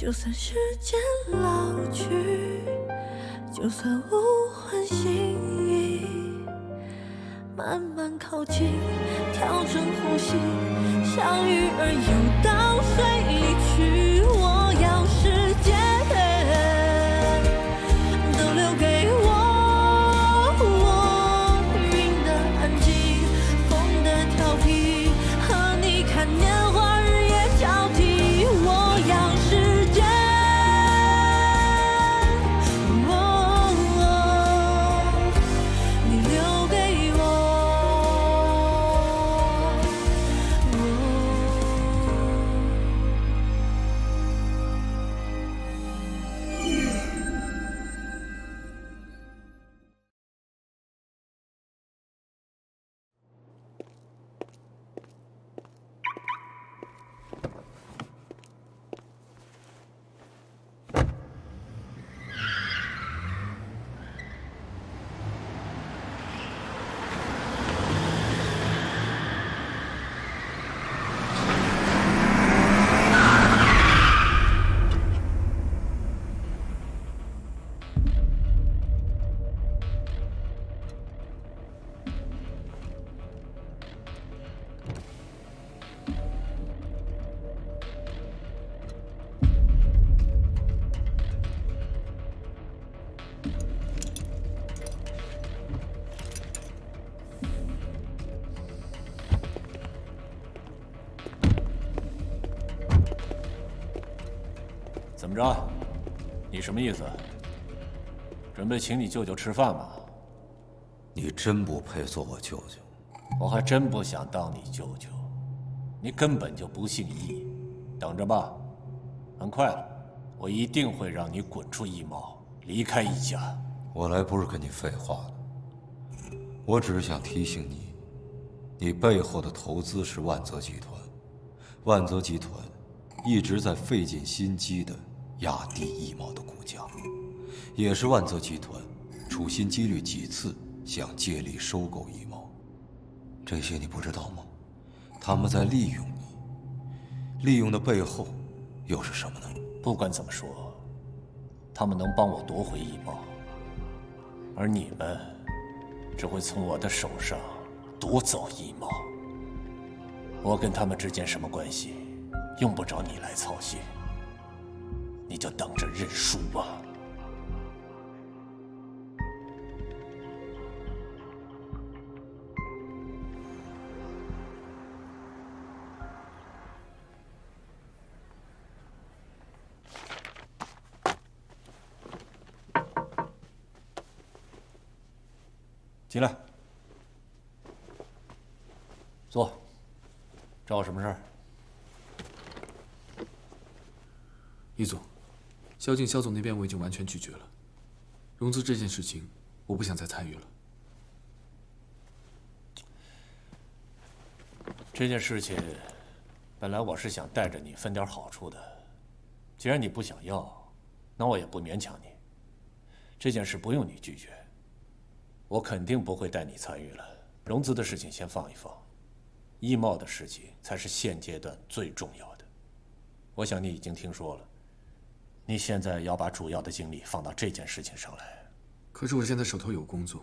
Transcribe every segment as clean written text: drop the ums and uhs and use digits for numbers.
就算时间老去，就算无魂心意，慢慢靠近，调整呼吸，像鱼儿游到水里去。我要时间都留给我，云的安静，风的调皮，和你看年华日夜交替。我要时间，你留给我。怎么着？你什么意思？准备请你舅舅吃饭吗？你真不配做我舅舅。我还真不想当你舅舅，你根本就不姓易。等着吧，很快了，我一定会让你滚出易茂，离开易家。我来不是跟你废话的，我只是想提醒你，你背后的投资是万泽集团，万泽集团一直在费尽心机的压低易茂的股价，也是万泽集团处心积虑几次想借力收购易茂。这些你不知道吗？他们在利用你，利用的背后又是什么呢？不管怎么说，他们能帮我夺回易茂，而你们只会从我的手上夺走易茂。我跟他们之间什么关系，用不着你来操心，你就等着认输吧。进来，坐。找我什么事儿？易总，萧静萧总那边我已经完全拒绝了。融资这件事情，我不想再参与了。这件事情，本来我是想带着你分点好处的。既然你不想要，那我也不勉强你。这件事不用你拒绝，我肯定不会带你参与了。融资的事情先放一放，易茂的事情才是现阶段最重要的。我想你已经听说了，你现在要把主要的精力放到这件事情上来。可是我现在手头有工作，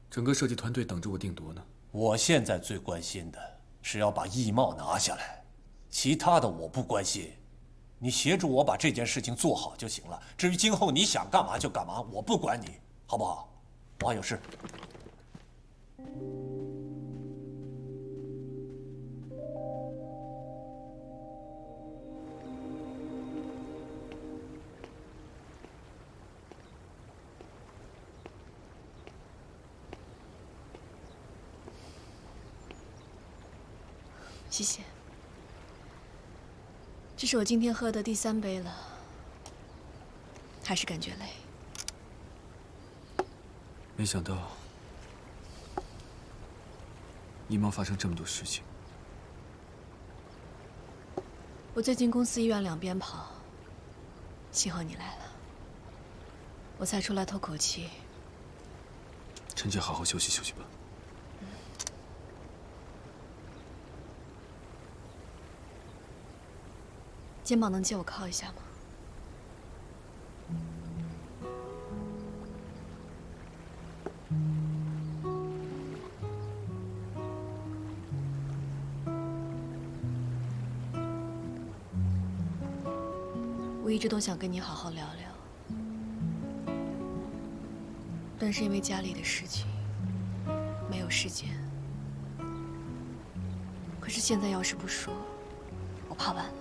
整个设计团队等着我定夺呢。我现在最关心的是要把易茂拿下来，其他的我不关心。你协助我把这件事情做好就行了。至于今后你想干嘛就干嘛，我不管你，好不好？我还有事。谢谢。这是我今天喝的第3杯了，还是感觉累。没想到易茂发生这么多事情。我最近公司医院两边跑，幸好你来了，我才出来透口气。陈姐，好好休息休息吧。肩膀能借我靠一下吗？我一直都想跟你好好聊聊，但是因为家里的事情，没有时间。可是现在要是不说，我怕晚了。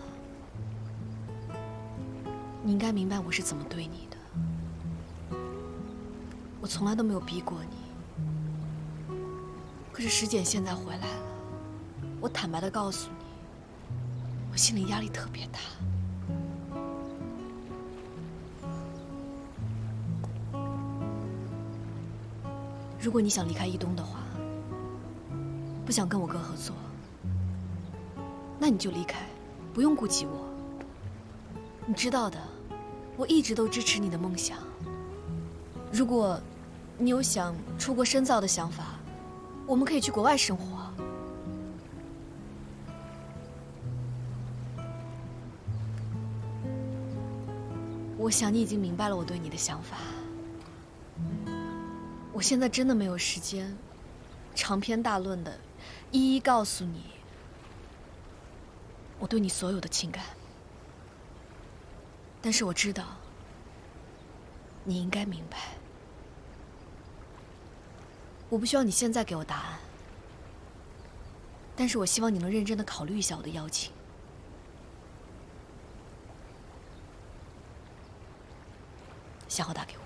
你应该明白我是怎么对你的，我从来都没有逼过你。可是石简现在回来了，我坦白的告诉你，我心里压力特别大。如果你想离开一东的话，不想跟我哥合作，那你就离开，不用顾及我。你知道的，我一直都支持你的梦想。如果你有想出国深造的想法，我们可以去国外生活。我想你已经明白了我对你的想法。我现在真的没有时间，长篇大论的，一一告诉你我对你所有的情感。但是我知道，你应该明白。我不需要你现在给我答案，但是我希望你能认真的考虑一下我的邀请。夏侯打给我。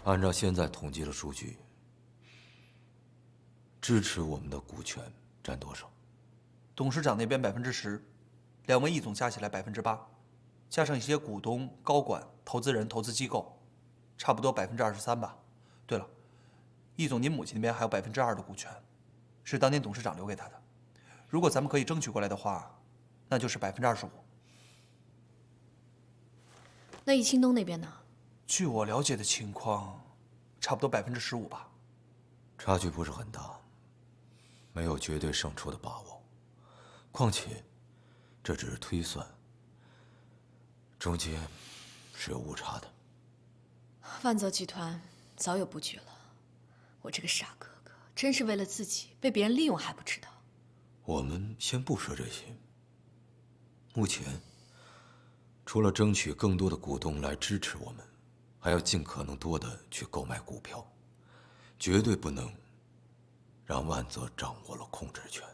按照现在统计的数据，支持我们的股权占多少？董事长那边10%，两位易总加起来8%，加上一些股东、高管、投资人、投资机构，差不多23%吧。对了，易总您母亲那边还有2%的股权，是当年董事长留给他的。如果咱们可以争取过来的话，那就是25%。那易清东那边呢？据我了解的情况，差不多15%吧。差距不是很大，没有绝对胜出的把握。况且，这只是推算，中间是有误差的。万泽集团早有布局了，我这个傻哥哥真是为了自己被别人利用还不知道。我们先不说这些，目前除了争取更多的股东来支持我们，还要尽可能多的去购买股票，绝对不能让万泽掌握了控制权。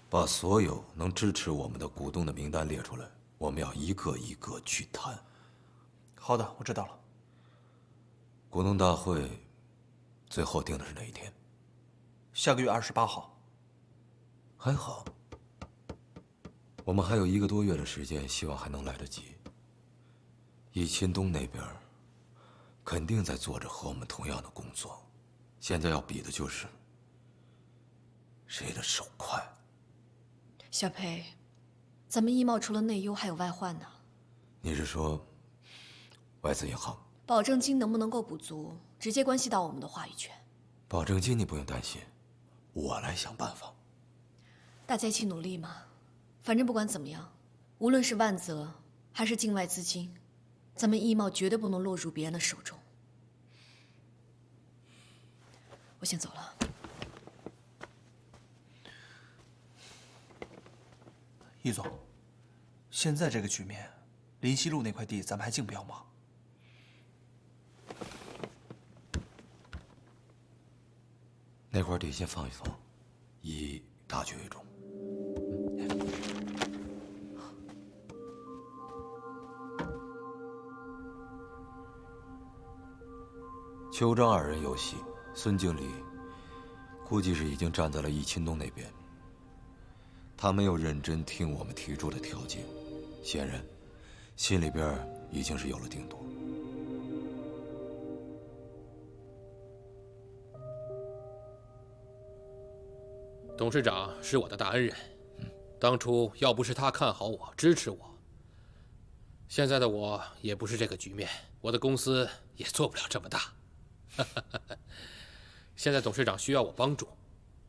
把所有能支持我们的股东的名单列出来，我们要一个一个去谈。好的，我知道了。股东大会最后定的是哪一天？下个月28号。还好，我们还有1个多月的时间，希望还能来得及。易清东那边肯定在做着和我们同样的工作，现在要比的就是谁的手快。小裴，咱们易贸除了内忧还有外患呢。你是说外资银行？保证金能不能够补足，直接关系到我们的话语权。保证金你不用担心，我来想办法。大家一起努力嘛。反正不管怎么样，无论是万泽还是境外资金，咱们易贸绝对不能落入别人的手中。我先走了。易总，现在这个局面，林西路那块地咱们还竞标吗？那块地先放一放，以大局为重。邱张2人有戏，孙经理估计是已经站在了易清东那边。他没有认真听我们提出的条件，显然心里边已经是有了定夺。董事长是我的大恩人，当初要不是他看好我、支持我，现在的我也不是这个局面，我的公司也做不了这么大。现在董事长需要我帮助，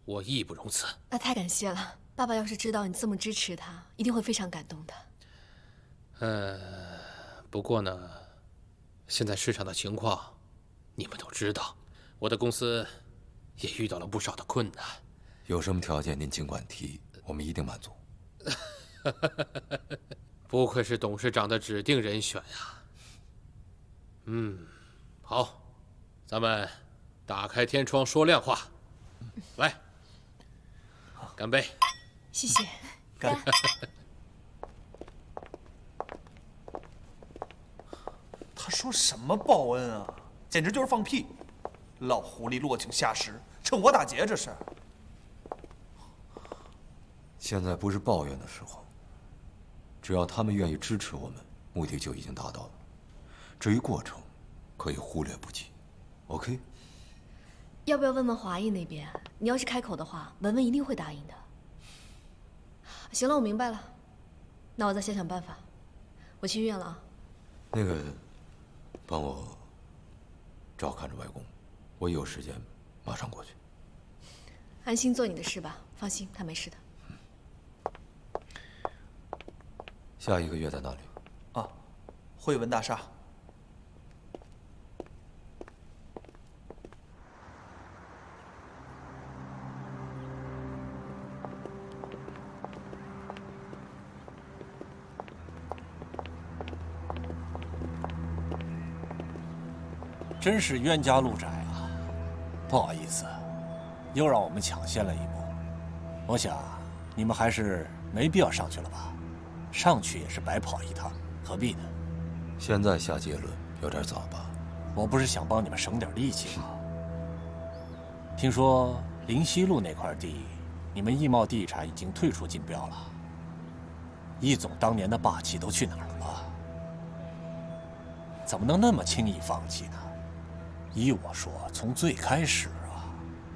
我义不容辞。那太感谢了，爸爸要是知道你这么支持他，一定会非常感动的。不过呢，现在市场的情况，你们都知道，我的公司也遇到了不少的困难。有什么条件您尽管提，我们一定满足。不愧是董事长的指定人选呀。好，咱们打开天窗说亮话，来，干杯！谢谢。干！他说什么报恩啊？简直就是放屁！老狐狸落井下石，趁火打劫，这是。现在不是抱怨的时候，只要他们愿意支持我们，目的就已经达到了。至于过程，可以忽略不计。OK？ 要不要问问华谊那边？你要是开口的话，文文一定会答应的。行了，我明白了，那我再想想办法。我去医院了啊。那个，帮我照看着外公，我一有时间马上过去。安心做你的事吧，放心，他没事的。下一个月在哪里？啊，汇文大厦。真是冤家路窄啊！不好意思，又让我们抢先了一步。我想你们还是没必要上去了吧？上去也是白跑一趟，何必呢？现在下结论有点早吧？我不是想帮你们省点力气吗？听说灵溪路那块地，你们易茂地产已经退出竞标了。易总当年的霸气都去哪儿了？怎么能那么轻易放弃呢？依我说，从最开始啊，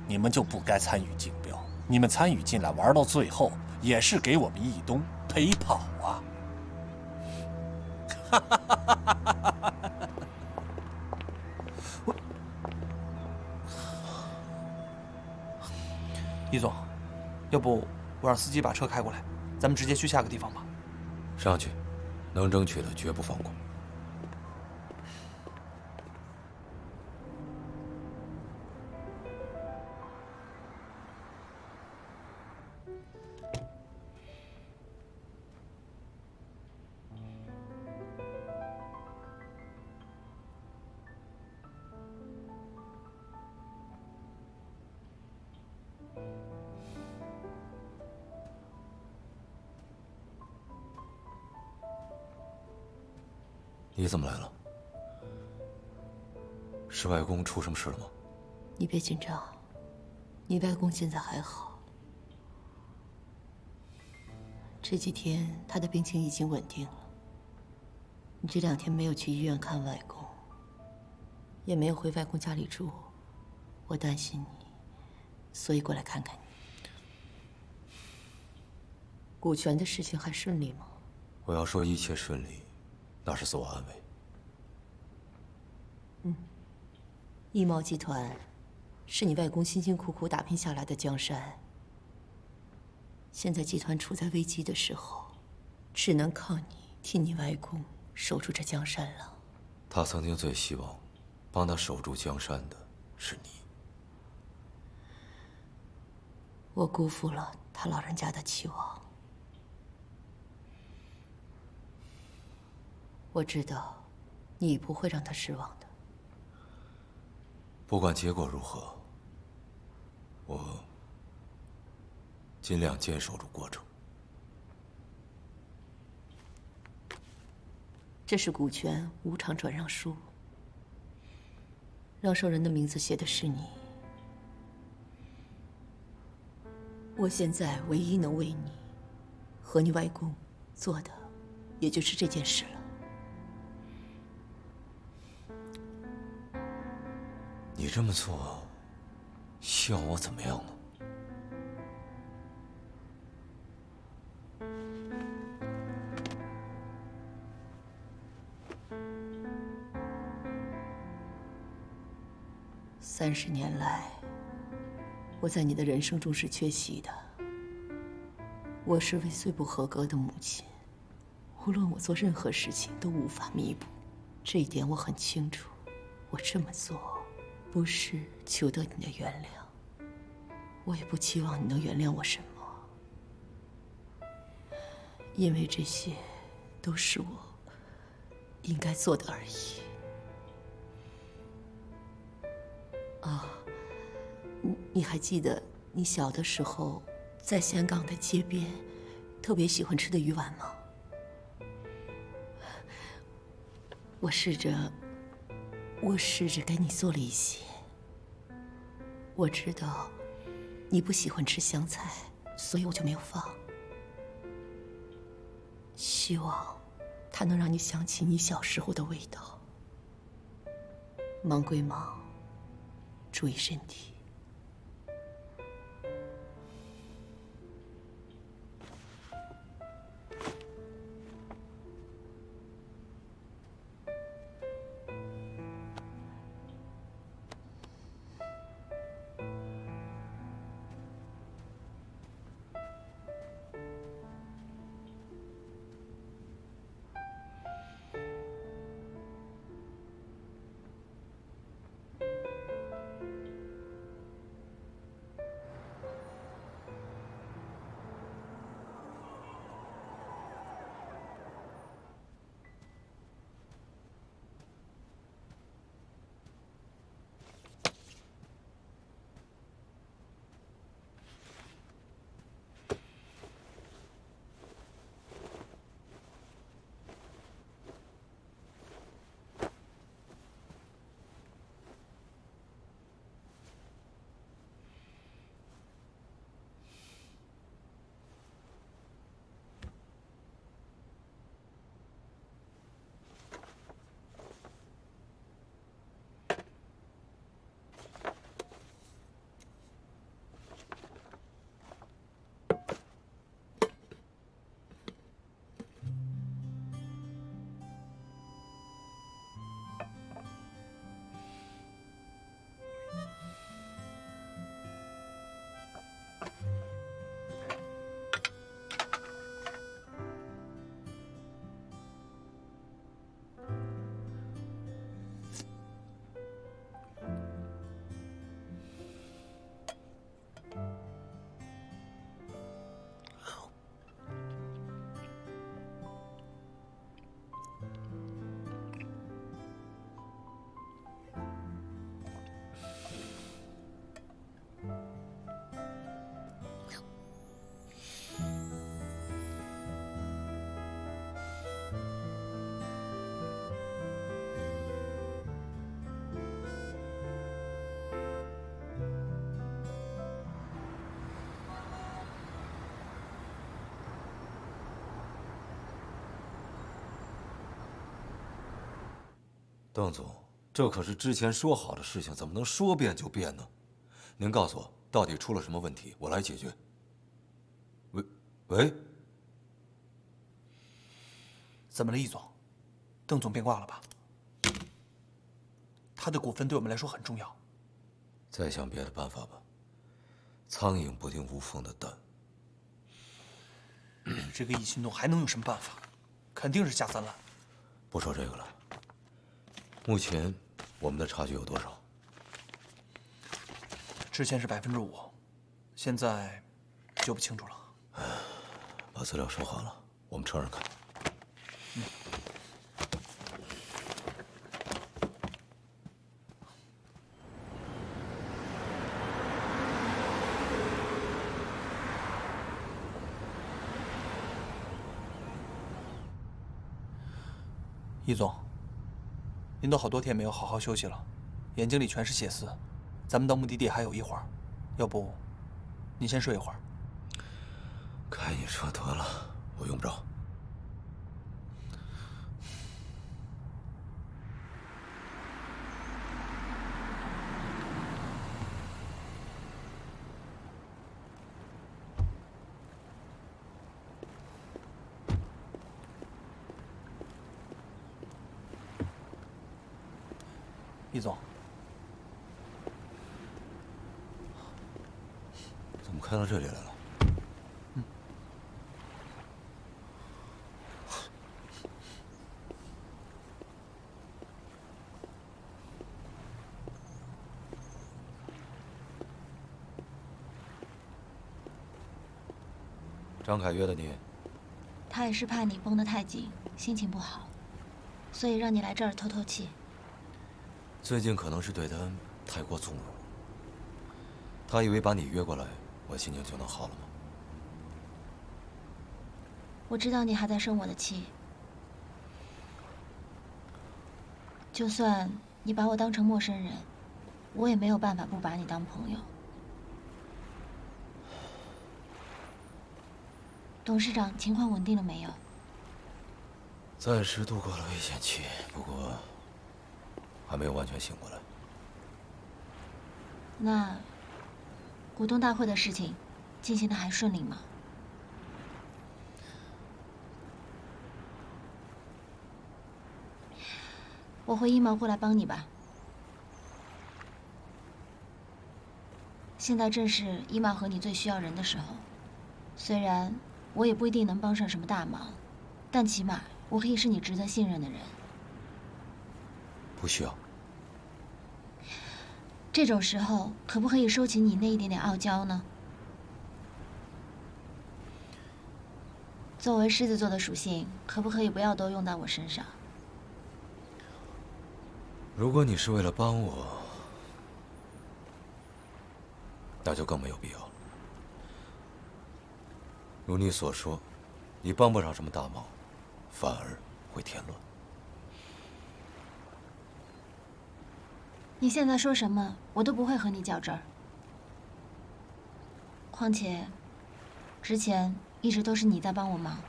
你们就不该参与竞标。你们参与进来玩到最后，也是给我们易东陪跑啊！易总，要不我让司机把车开过来，咱们直接去下个地方吧。上去，能争取的绝不放过。你怎么来了？是外公出什么事了吗？你别紧张，你外公现在还好。这几天他的病情已经稳定了。你这2天没有去医院看外公，也没有回外公家里住，我担心你，所以过来看看你。股权的事情还顺利吗？我要说一切顺利，那是自我安慰。易茂集团是你外公辛辛苦苦打拼下来的江山，现在集团处在危机的时候，只能靠你替你外公守住这江山了。他曾经最希望帮他守住江山的是你。我辜负了他老人家的期望。我知道，你不会让他失望的。不管结果如何，我尽量坚守住过程。这是股权无偿转让书，让受人的名字写的是你。我现在唯一能为你和你外公做的，也就是这件事了。你这么做，希望我怎么样呢？ 30年来，我在你的人生中是缺席的。我是位最不合格的母亲，无论我做任何事情都无法弥补，这一点我很清楚。我这么做，不是求得你的原谅，我也不期望你能原谅我什么，因为这些都是我应该做的而已。啊，你还记得你小的时候在香港的街边特别喜欢吃的鱼丸吗？我试着给你做了一些。我知道你不喜欢吃香菜，所以我就没有放。希望它能让你想起你小时候的味道。忙归忙，注意身体。邓总，这可是之前说好的事情，怎么能说变就变呢？您告诉我，到底出了什么问题，我来解决。喂，怎么了，易总？邓总变卦了吧？他的股份对我们来说很重要。再想别的办法吧。苍蝇不叮无缝的蛋。这个易新东还能有什么办法？肯定是下三滥。不说这个了。目前我们的差距有多少？之前是5%，现在就不清楚了。把资料收好了，我们车上看。易总，您都好多天没有好好休息了，眼睛里全是血丝。咱们到目的地还有一会儿，要不您先睡一会儿。开你车得了，我用不着。易总，开到这里来了。张凯约的你，他也是怕你绷得太紧，心情不好，所以让你来这儿透透气。最近可能是对他太过纵容，他以为把你约过来，我心情就能好了吗？我知道你还在生我的气，就算你把我当成陌生人，我也没有办法不把你当朋友。董事长，情况稳定了没有？暂时度过了危险期，不过还没有完全醒过来。那股东大会的事情进行的还顺利吗？我会一毛过来帮你吧。现在正是一毛和你最需要人的时候，虽然我也不一定能帮上什么大忙，但起码我可以是你值得信任的人。不需要。这种时候，可不可以收起你那一点点傲娇呢？作为狮子座的属性，可不可以不要都用到我身上？如果你是为了帮我，那就更没有必要了。如你所说，你帮不上什么大忙，反而会添乱。你现在说什么，我都不会和你较真儿。况且，之前一直都是你在帮我忙，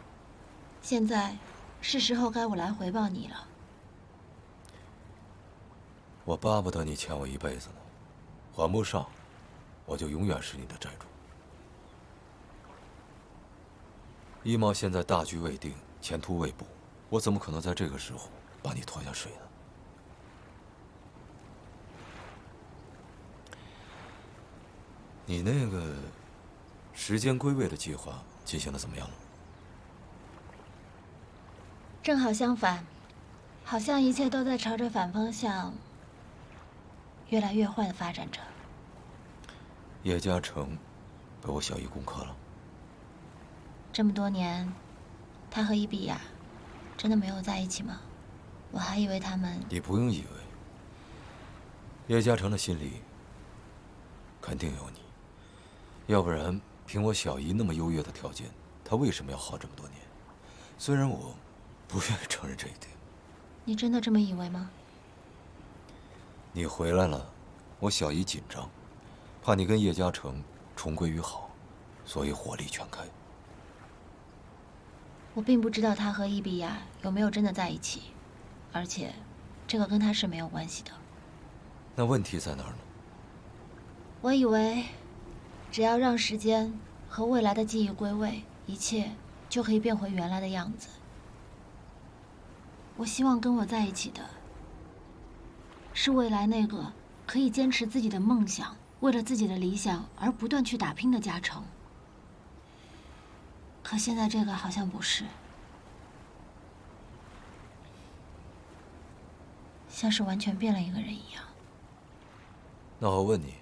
现在是时候该我来回报你了。我巴不得你欠我一辈子呢，还不上，我就永远是你的债主。一毛现在大局未定，前途未卜，我怎么可能在这个时候把你拖下水呢？你那个时间归位的计划进行的怎么样了？正好相反，好像一切都在朝着反方向越来越坏的发展着。叶嘉诚被我小姨攻克了。这么多年，他和伊比亚真的没有在一起吗？我还以为他们……你不用以为。叶嘉诚的心里肯定有你，要不然凭我小姨那么优越的条件，他为什么要好这么多年？虽然我不愿意承认这一点。你真的这么以为吗？你回来了，我小姨紧张，怕你跟叶嘉诚重归于好，所以火力全开。我并不知道他和伊比亚有没有真的在一起，而且这个跟他是没有关系的。那问题在哪儿呢？我以为只要让时间和未来的记忆归位，一切就可以变回原来的样子。我希望跟我在一起的是未来那个可以坚持自己的梦想，为了自己的理想而不断去打拼的嘉诚。可现在这个好像不是，像是完全变了一个人一样。那我问你，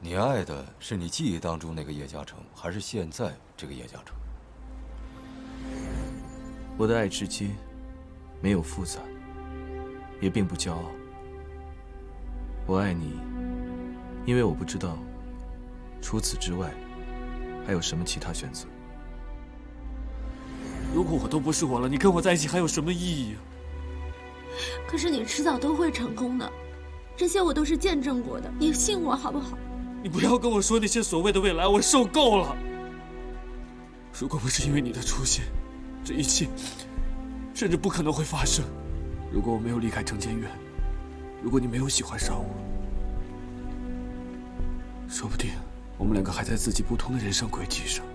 你爱的是你记忆当中那个叶嘉诚，还是现在这个叶嘉诚？我的爱直接，没有复杂，也并不骄傲。我爱你，因为我不知道，除此之外，还有什么其他选择。如果我都不是我了，你跟我在一起还有什么意义啊？可是你迟早都会成功的，这些我都是见证过的，你信我好不好？你不要跟我说那些所谓的未来，我受够了。如果不是因为你的出现，这一切甚至不可能会发生。如果我没有离开藤间院，如果你没有喜欢上我，说不定我们两个还在自己不同的人生轨迹上。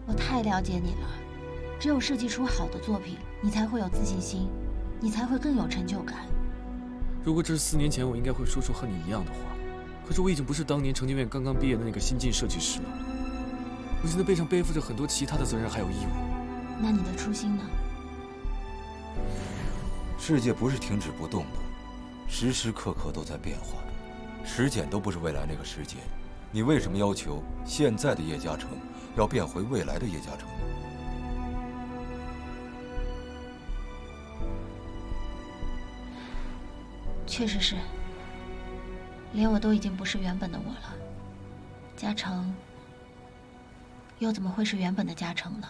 我太了解你了，只有设计出好的作品，你才会有自信心，你才会更有成就感。如果这是4年前，我应该会说出和你一样的话。可是我已经不是当年成建院刚刚毕业的那个新晋设计师了。我现在背上背负着很多其他的责任还有义务。那你的初心呢？世界不是停止不动的，时时刻刻都在变化着。时间都不是未来那个时间，你为什么要求现在的叶嘉诚要变回未来的叶嘉诚呢？确实是，连我都已经不是原本的我了。嘉诚又怎么会是原本的嘉诚呢？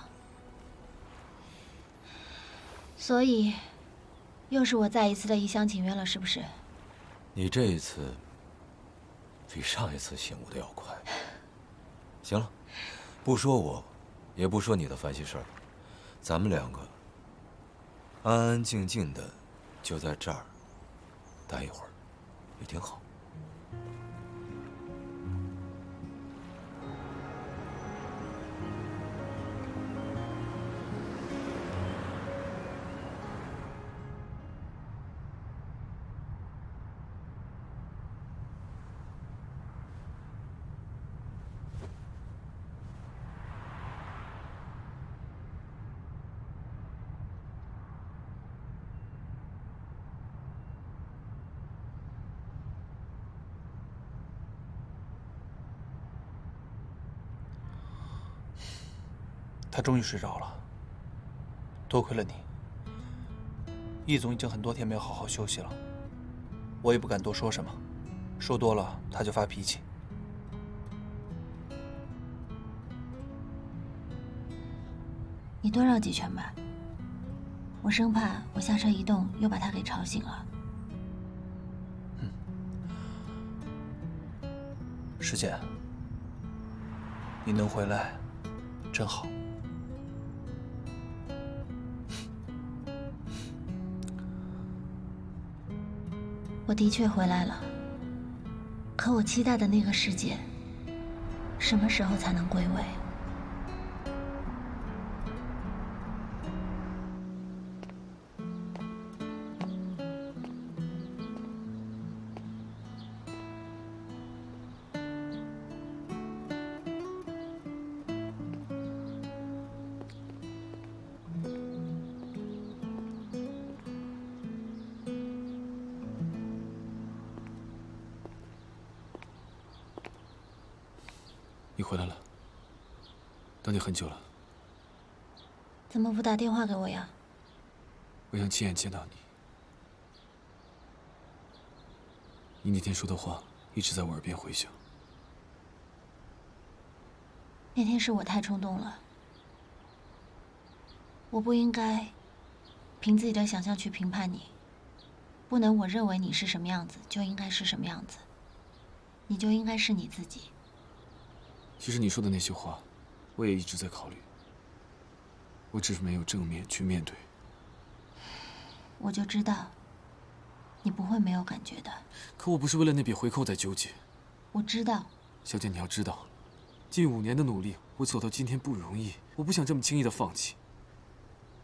所以，又是我再一次的一厢情愿了，是不是？你这一次比上一次醒悟的要快。行了，不说我，也不说你的烦心事儿，咱们两个安安静静的就在这儿待一会儿，也挺好。他终于睡着了，多亏了你。易总已经很多天没有好好休息了，我也不敢多说什么，说多了他就发脾气。你多绕几圈吧，我生怕我下车一动又把他给吵醒了。师姐，你能回来，真好。我的确回来了，可我期待的那个世界，什么时候才能归位？你回来了，等你很久了。怎么不打电话给我呀？我想亲眼见到你。你那天说的话一直在我耳边回响。那天是我太冲动了，我不应该凭自己的想象去评判你，不能我认为你是什么样子就应该是什么样子，你就应该是你自己。其实你说的那些话，我也一直在考虑，我只是没有正面去面对。我就知道，你不会没有感觉的。可我不是为了那笔回扣在纠结。我知道。小姐，你要知道，近5年的努力，我走到今天不容易，我不想这么轻易的放弃。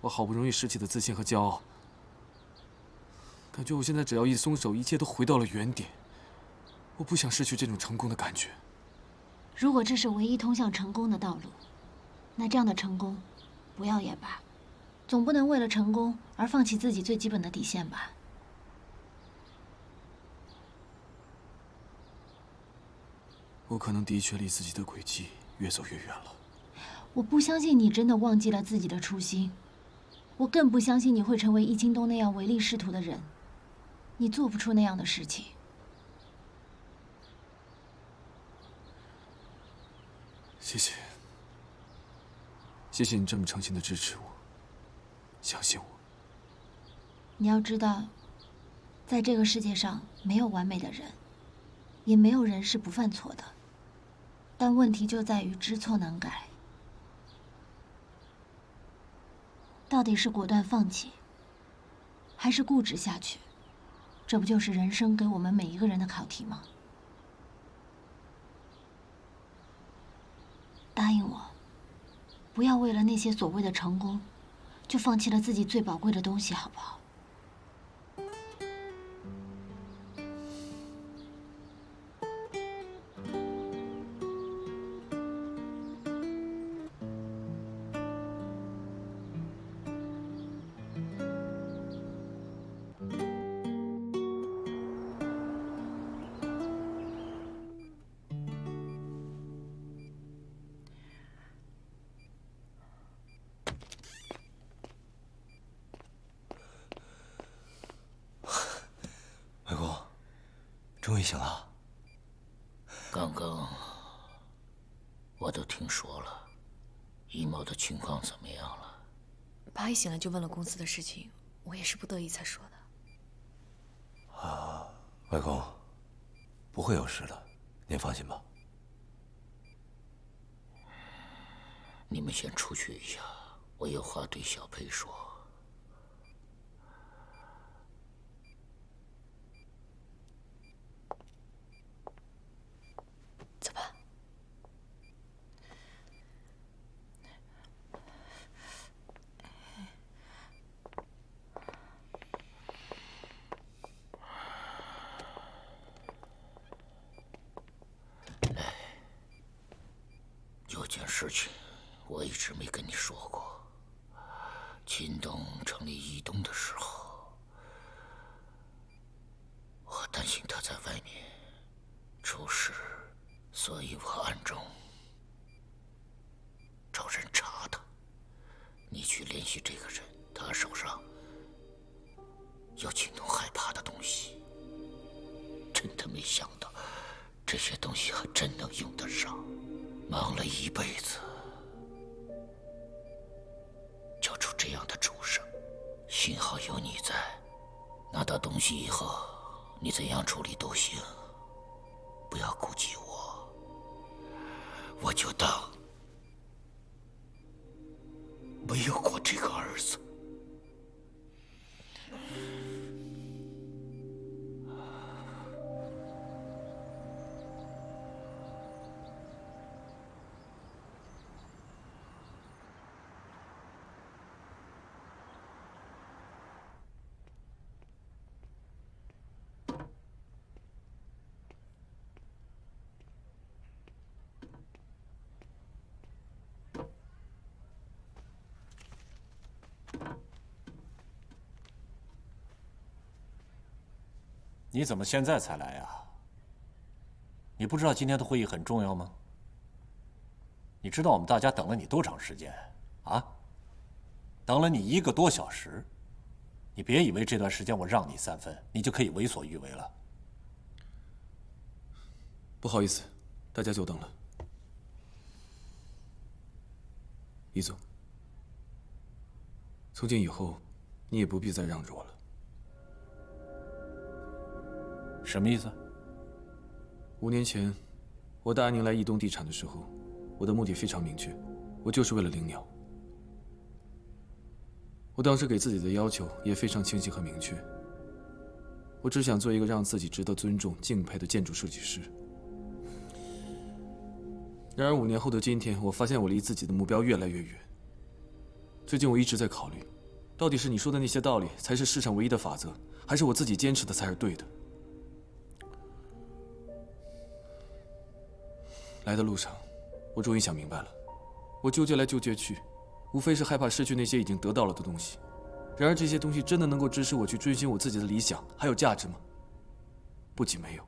我好不容易拾起的自信和骄傲，感觉我现在只要一松手，一切都回到了原点。我不想失去这种成功的感觉。如果这是唯一通向成功的道路，那这样的成功，不要也罢。总不能为了成功而放弃自己最基本的底线吧？我可能的确离自己的轨迹越走越远了。我不相信你真的忘记了自己的初心，我更不相信你会成为易京东那样唯利是图的人。你做不出那样的事情。谢谢，谢谢你这么诚心的支持我，相信我。你要知道，在这个世界上没有完美的人，也没有人是不犯错的，但问题就在于知错能改。到底是果断放弃，还是固执下去？这不就是人生给我们每一个人的考题吗？答应我，不要为了那些所谓的成功，就放弃了自己最宝贵的东西，好不好？于醒了。刚刚我都听说了，易某的情况怎么样了？爸一醒来就问了公司的事情，我也是不得已才说的。外公，不会有事的，您放心吧。你们先出去一下，我有话对小佩说。走吧。有件事情我一直没跟你说过。秦东成立易东的时候，我担心他在外面出事，所以我暗中找人查他。你去联系这个人，他手上有秦东害怕的东西。真的没想到，这些东西还真能用得上。忙了一辈子，就出这样的畜生。幸好有你在，拿到东西以后，你怎样处理都行，不要顾及我，我就当没有过这个儿子。你怎么现在才来呀？你不知道今天的会议很重要吗？你知道我们大家等了你多长时间啊？等了你1个多小时。你别以为这段时间我让你3分，你就可以为所欲为了。不好意思，大家久等了。易总，从今以后，你也不必再让着我了。什么意思？5年前，我带安宁来易东地产的时候，我的目的非常明确，我就是为了领鸟。我当时给自己的要求也非常清晰和明确，我只想做一个让自己值得尊重、敬佩的建筑设计师。然而5年后的今天，我发现我离自己的目标越来越远。最近我一直在考虑，到底是你说的那些道理才是世上唯一的法则，还是我自己坚持的才是对的？来的路上，我终于想明白了，我纠结来纠结去，无非是害怕失去那些已经得到了的东西。然而这些东西真的能够支持我去追寻我自己的理想还有价值吗？不仅没有，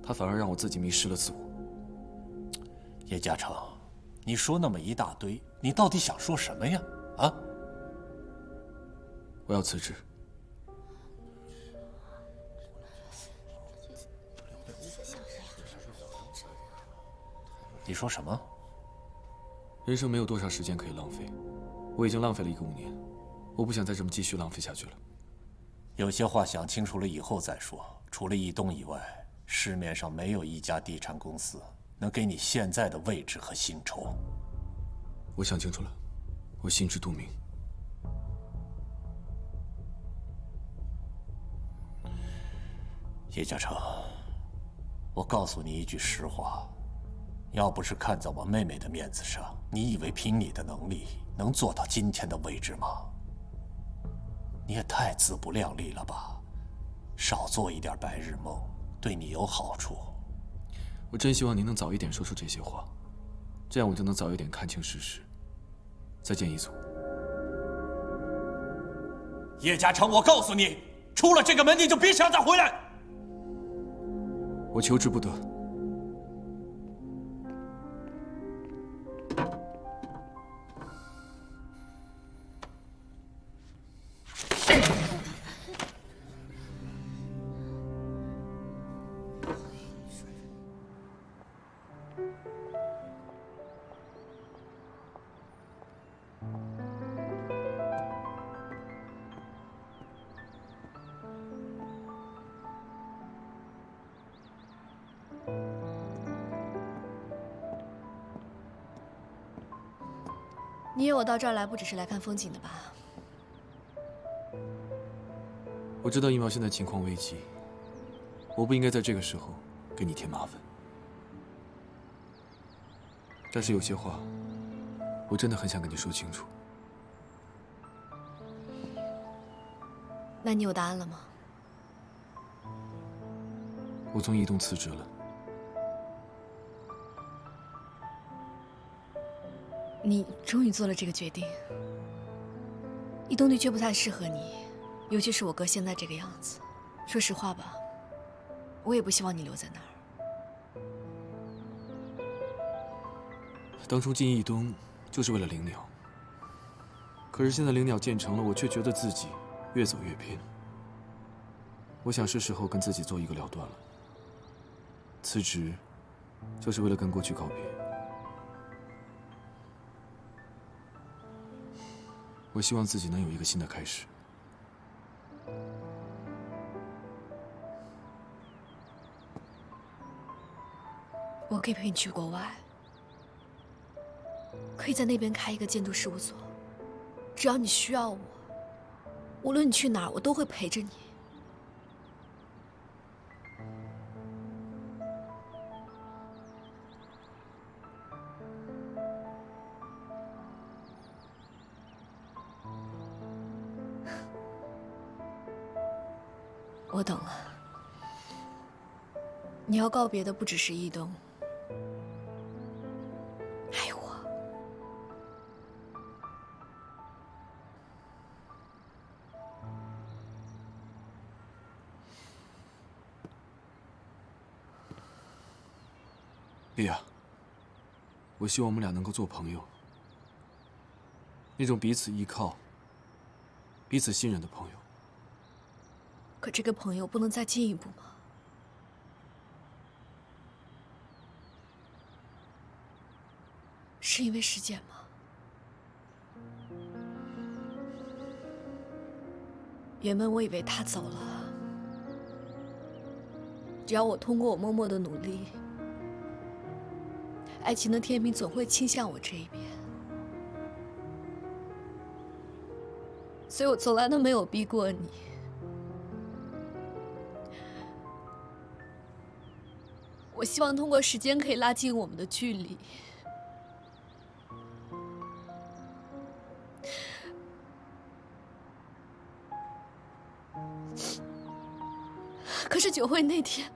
它反而让我自己迷失了自我。叶嘉诚，你说那么一大堆，你到底想说什么呀？啊？我要辞职。你说什么？人生没有多少时间可以浪费，我已经浪费了1个5年，我不想再这么继续浪费下去了。有些话想清楚了以后再说。除了易东以外，市面上没有一家地产公司能给你现在的位置和薪酬。我想清楚了，我心知肚明。叶嘉诚，我告诉你一句实话。要不是看在我妹妹的面子上，你以为凭你的能力能做到今天的位置吗？你也太自不量力了吧！少做一点白日梦，对你有好处。我真希望您能早一点说出这些话，这样我就能早一点看清事实。再见，易总。叶嘉诚，我告诉你，出了这个门你就别想再回来。我求之不得。你约我到这儿来，不只是来看风景的吧？我知道一毛现在情况危急，我不应该在这个时候给你添麻烦。但是有些话，我真的很想跟你说清楚。那你有答案了吗？我从移动辞职了。你终于做了这个决定。移动的确不太适合你，尤其是我哥现在这个样子。说实话吧，我也不希望你留在那儿。当初进义东就是为了灵鸟，可是现在灵鸟建成了，我却觉得自己越走越偏。我想是时候跟自己做一个了断了。辞职，就是为了跟过去告别。我希望自己能有一个新的开始。我可以陪你去国外，可以在那边开一个监督事务所。只要你需要我，无论你去哪儿，我都会陪着你。我懂了，你要告别的不只是义东，还有我。莉亚，我希望我们俩能够做朋友，那种彼此依靠、彼此信任的朋友。可这个朋友不能再进一步吗？是因为时间吗？原本我以为他走了，只要我通过我默默的努力，爱情的天平总会倾向我这一边，所以我从来都没有逼过你。我希望通过时间可以拉近我们的距离，可是酒会那天，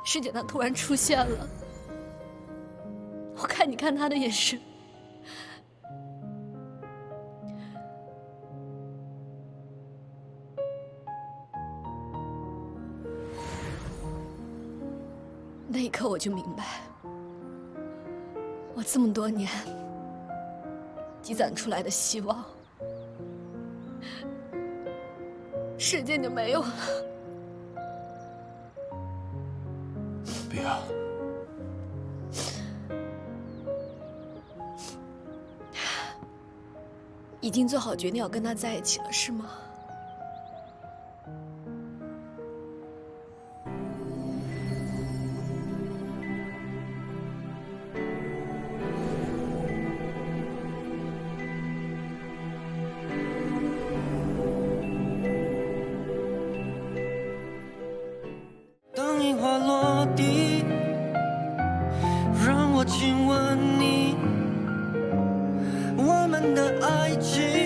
师姐她突然出现了，我看你看她的眼神，那一刻我就明白，我这么多年积攒出来的希望，瞬间就没有了。莉亚，已经做好决定要跟他在一起了，是吗？当樱花落地，让我亲吻你，我们的爱情